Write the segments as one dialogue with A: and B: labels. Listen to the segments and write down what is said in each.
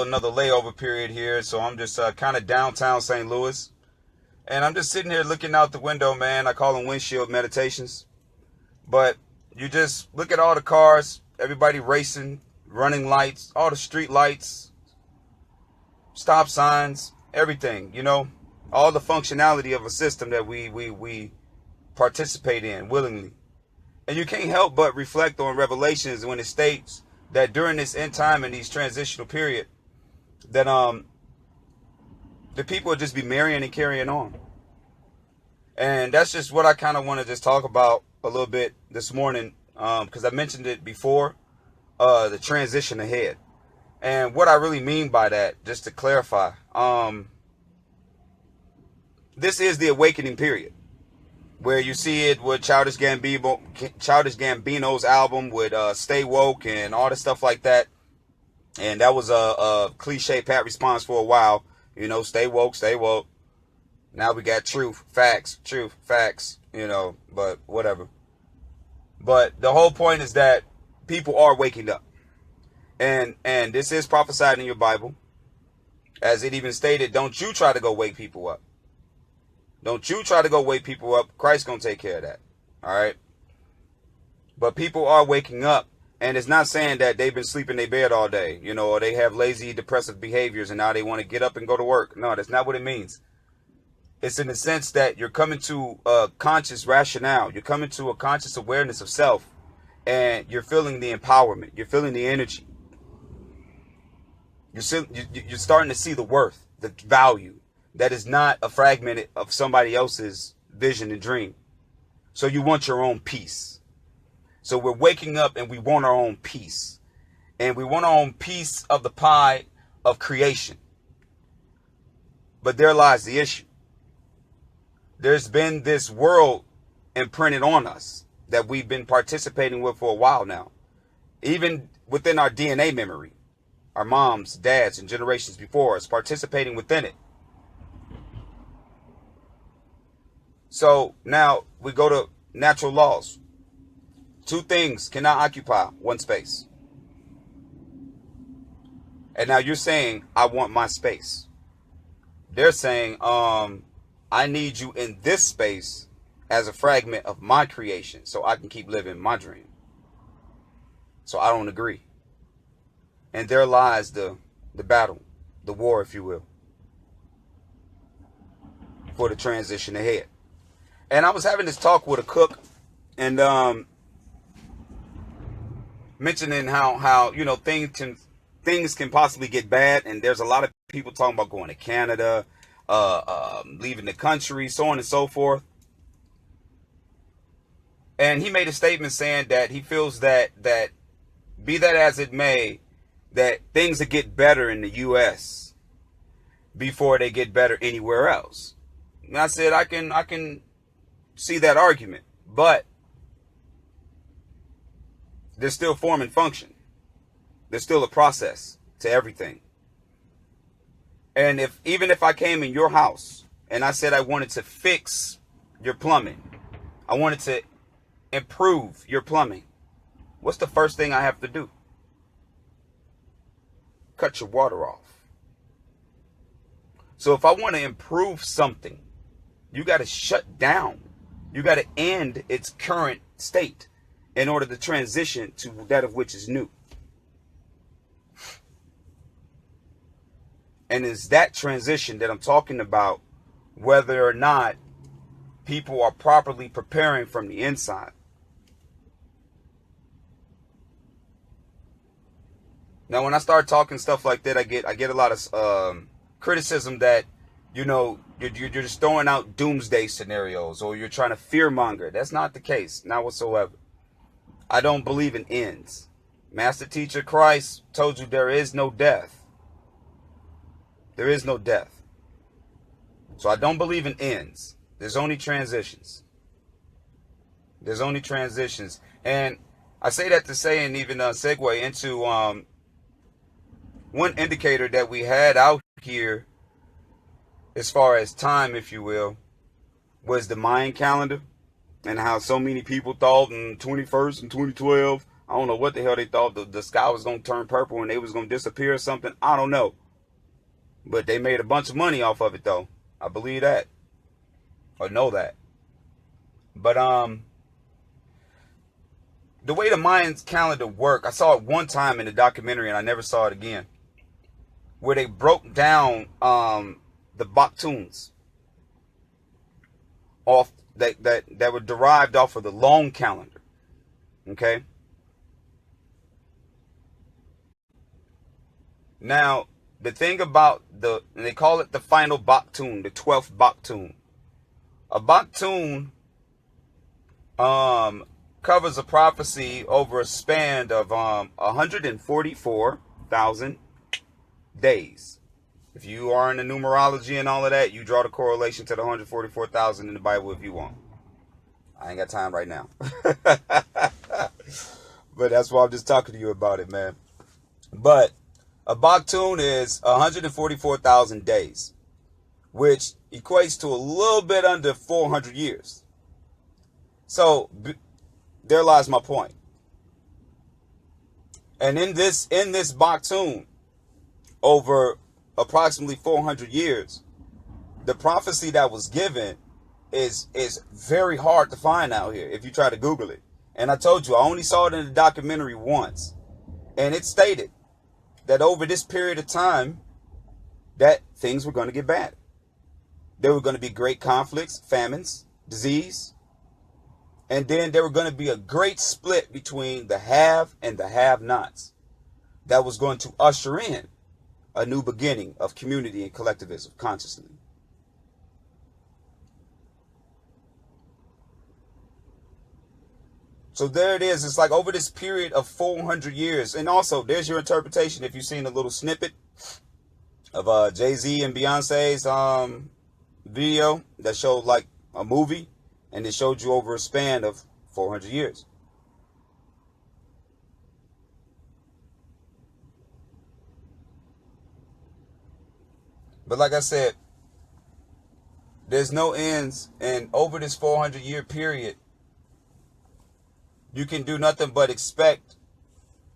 A: another layover period here, so I'm just kind of downtown St. Louis. And I'm just sitting here looking out the window, man. I call them windshield meditations. But you just look at all the cars, everybody racing, running lights, all the street lights, stop signs, everything, all the functionality of a system that we participate in willingly. And you can't help but reflect on Revelations when it states that during this end time and these transitional period, that the people will just be marrying and carrying on. And that's just what I kind of want to just talk about a little bit this morning, because I mentioned it before, the transition ahead. And what I really mean by that, just to clarify, this is the awakening period, where you see it with Childish Gambino's album with Stay Woke and all the stuff like that. And that was a cliche pat response for a while. Stay woke, stay woke. Now we got truth, facts, but whatever. But the whole point is that people are waking up. And this is prophesied in your Bible. As it even stated, don't you try to go wake people up. Don't you try to go wake people up. Christ's going to take care of that. All right. But people are waking up. And it's not saying that they've been sleeping in their bed all day, or they have lazy, depressive behaviors and now they want to get up and go to work. No, that's not what it means. It's in the sense that you're coming to a conscious rationale. You're coming to a conscious awareness of self. And you're feeling the empowerment. You're feeling the energy. You're starting to see the worth, the value. That is not a fragment of somebody else's vision and dream. So you want your own peace. So we're waking up and we want our own peace. And we want our own piece of the pie of creation. But there lies the issue. There's been this world imprinted on us that we've been participating with for a while now. Even within our DNA memory. Our moms, dads, and generations before us participating within it. So now we go to natural laws. Two things cannot occupy one space. And now you're saying, I want my space. They're saying, I need you in this space as a fragment of my creation so I can keep living my dream. So I don't agree. And there lies the battle, the war, if you will, for the transition ahead. And I was having this talk with a cook and mentioning how things can possibly get bad. And there's a lot of people talking about going to Canada, leaving the country, so on and so forth. And he made a statement saying that he feels that be that as it may, that things will get better in the U.S. before they get better anywhere else. And I said, I can see that argument, but there's still form and function. There's still a process to everything. And even if I came in your house and I said I wanted to fix your plumbing, I wanted to improve your plumbing, what's the first thing I have to do? Cut your water off. So if I want to improve something, you got to shut down. You got to end its current state in order to transition to that of which is new. And it's that transition that I'm talking about, whether or not people are properly preparing from the inside. Now, when I start talking stuff like that, I get a lot of criticism that, you're just throwing out doomsday scenarios or you're trying to fearmonger. That's not the case, not whatsoever. I don't believe in ends. Master Teacher Christ told you there is no death. There is no death. So I don't believe in ends. There's only transitions. There's only transitions. And I say that to say and even segue into one indicator that we had out here as far as time, if you will, was the Mayan calendar, and how so many people thought in 21st and 2012 I don't know what the hell they thought the sky was going to turn purple and they was going to disappear or something. I don't know. But they made a bunch of money off of it, though. I believe that. Or know that. But the way the Mayan calendar work, I saw it one time in the documentary and I never saw it again. Where they broke down the Baktuns off that were derived off of the long calendar. Okay? Now, the thing about they call it the final Baktun, the 12th Baktun. A Baktun covers a prophecy over a span of 144,000 days. If you are in the numerology and all of that, you draw the correlation to the 144,000 in the Bible if you want. I ain't got time right now. But that's why I'm just talking to you about it, man. But a Baktun is 144,000 days, which equates to a little bit under 400 years. So there lies my point. And in this Baktun, over approximately 400 years, the prophecy that was given is very hard to find out here if you try to Google it. And I told you, I only saw it in the documentary once. And it stated that over this period of time, that things were going to get bad. There were going to be great conflicts, famines, disease. And then there were going to be a great split between the have and the have-nots that was going to usher in a new beginning of community and collectivism consciously. So there it is. It's like over this period of 400 years. And also, there's your interpretation. If you've seen a little snippet of Jay-Z and Beyonce's video that showed like a movie, and it showed you over a span of 400 years. But like I said, there's no ends. And over this 400-year period, you can do nothing but expect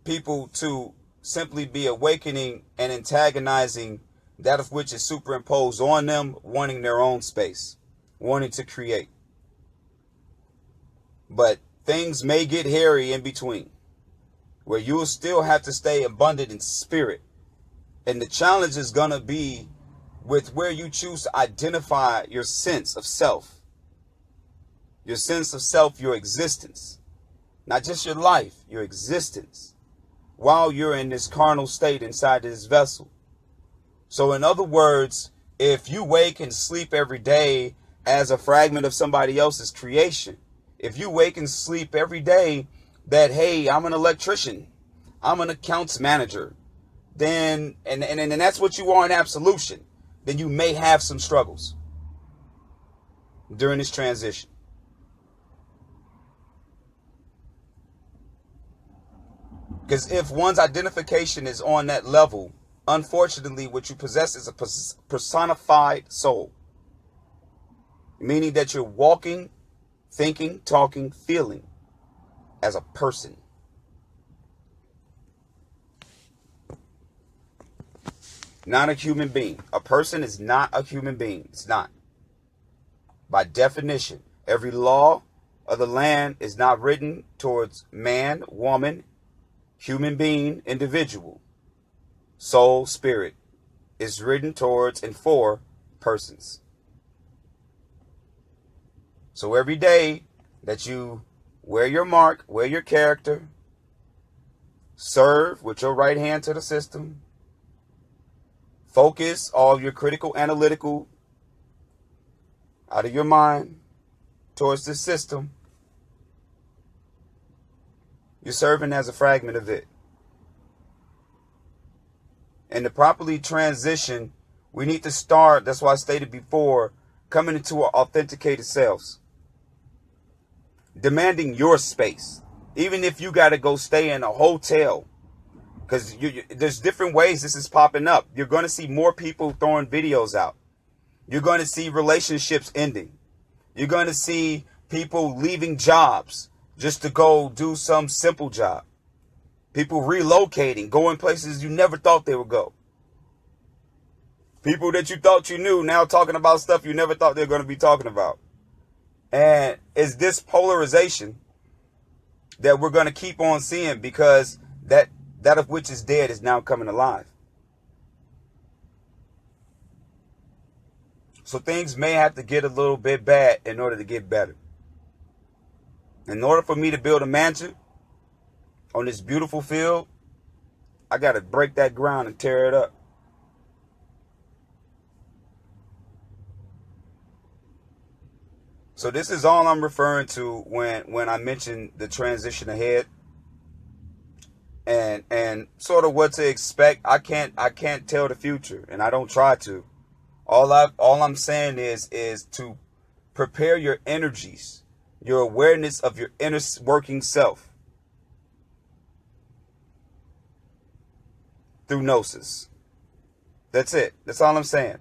A: people to simply be awakening and antagonizing that of which is superimposed on them, wanting their own space, wanting to create. But things may get hairy in between, where you will still have to stay abundant in spirit. And the challenge is going to be with where you choose to identify your sense of self. Your sense of self, your existence. Not just your life, your existence. While you're in this carnal state inside this vessel. So in other words, if you wake and sleep every day as a fragment of somebody else's creation, if you wake and sleep every day that, hey, I'm an electrician, I'm an accounts manager, then, and that's what you are in absolution, then you may have some struggles during this transition. Because if one's identification is on that level, unfortunately, what you possess is a personified soul. Meaning that you're walking, thinking, talking, feeling as a person. Not a human being. A person is not a human being. It's not. By definition, every law of the land is not written towards man, woman, human being, individual, soul, spirit. Is written towards and for persons. So every day that you wear your mark, wear your character, serve with your right hand to the system, focus all your critical analytical out of your mind towards the system, you're serving as a fragment of it. And to properly transition, we need to start, that's why I stated before, coming into our authenticated selves. Demanding your space. Even if you got to go stay in a hotel. Because there's different ways this is popping up. You're going to see more people throwing videos out. You're going to see relationships ending. You're going to see people leaving jobs just to go do some simple job. People relocating, going places you never thought they would go. People that you thought you knew now talking about stuff you never thought they were going to be talking about. And it's this polarization that we're going to keep on seeing, because that of which is dead is now coming alive. So things may have to get a little bit bad in order to get better. In order for me to build a mansion on this beautiful field, I got to break that ground and tear it up. So this is all I'm referring to when I mention the transition ahead and sort of what to expect. I can't tell the future, and I don't try to. All I'm saying is to prepare your energies, your awareness of your inner working self through gnosis. That's it. That's all I'm saying.